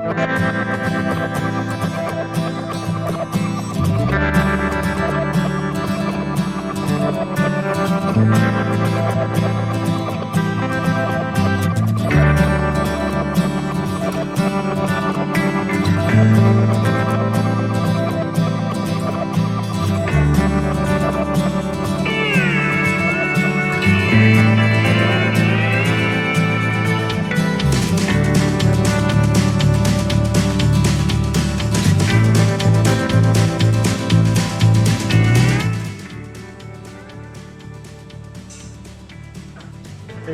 Hey,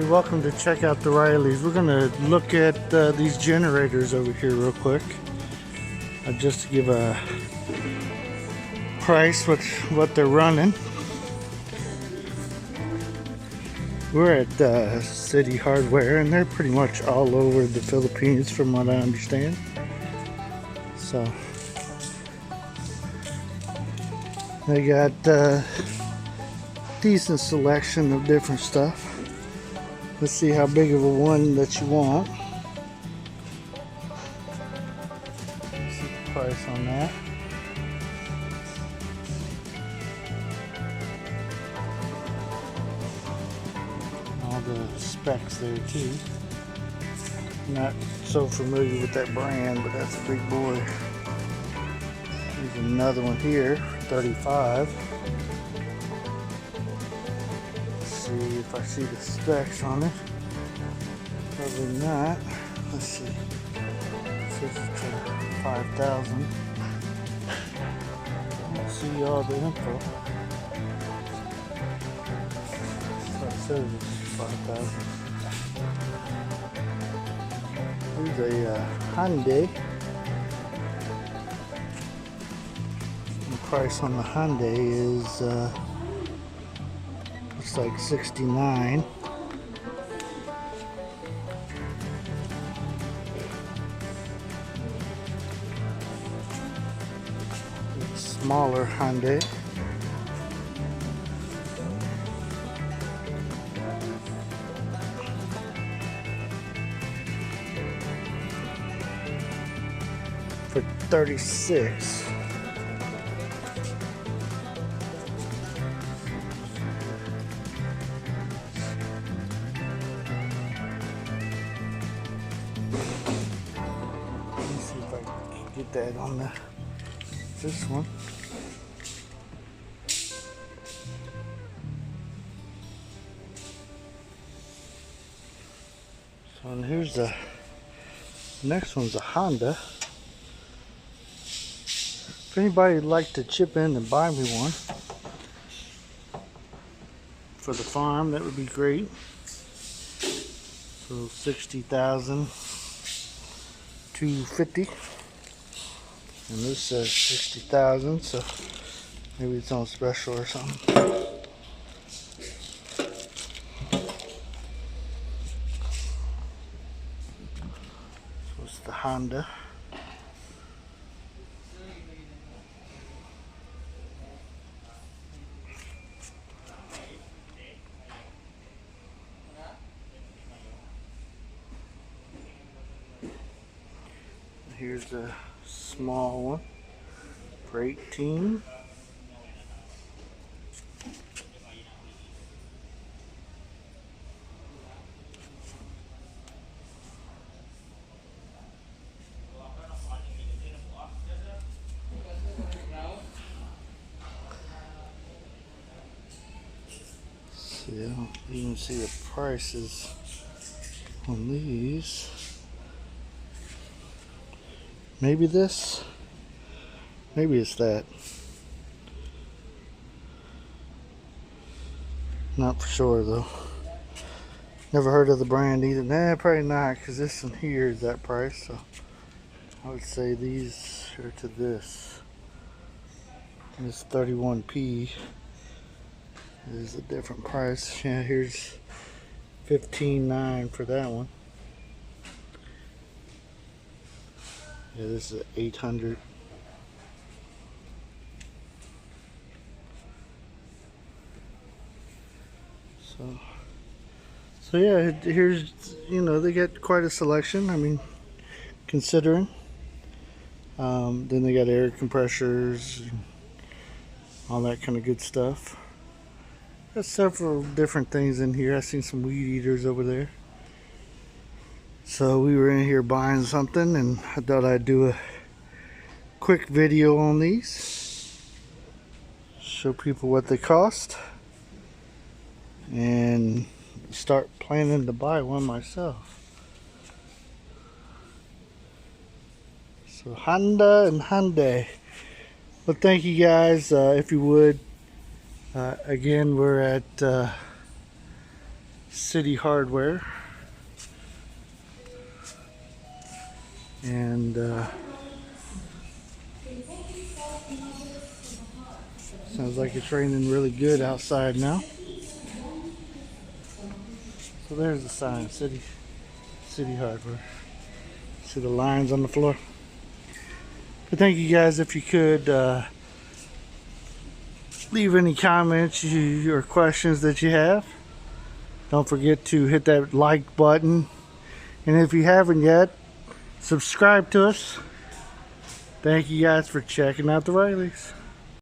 welcome to Check Out the Rileys. We're going to look at these generators over here real quick. Just to give a price what they're running. We're at City Hardware, and they're pretty much all over the Philippines from what I understand. So they got decent selection of different stuff. Let's see how big of a one that you want. Let's see the price on that. All the specs there too. Not so familiar with that brand, but that's a big boy. There's another one here, 35. See if I see the specs on it. Probably not. Let's see. It says it's 5,000. I don't see all the info. So it says it's 5,000. Here's a Hyundai. The price on the Hyundai is looks like 69. Smaller Hyundai. For 36. Get that on this one. So and here's the next one's a Honda. If anybody would like to chip in and buy me one for the farm, that would be great. So 60,250. And this says 60,000, so maybe it's on special or something. So it's the Honda. Here's a small one for 18. See, I don't even see the prices on these. Maybe this, maybe it's that. Not for sure though. Never heard of the brand either. Nah, probably not, because this one here is that price. So I would say these are to this. This 31p is a different price. Yeah, here's $15.9 for that one. Yeah, this is 800. So yeah, here's, you know, they get quite a selection. I mean, considering. Then they got air compressors, and all that kind of good stuff. There's several different things in here. I seen some weed eaters over there. So we were in here buying something, and I thought I'd do a quick video on these, show people what they cost, and start planning to buy one myself. So Honda and Hyundai. Well, thank you guys. If you would, again, we're at City Hardware, and sounds like it's raining really good outside now. So there's the sign, City Hardware. See the lines on the floor. But thank you guys. If you could leave any comments or questions that you have. Don't forget to hit that like button. And if you haven't yet, subscribe to us. Thank you guys for checking out the Rileys.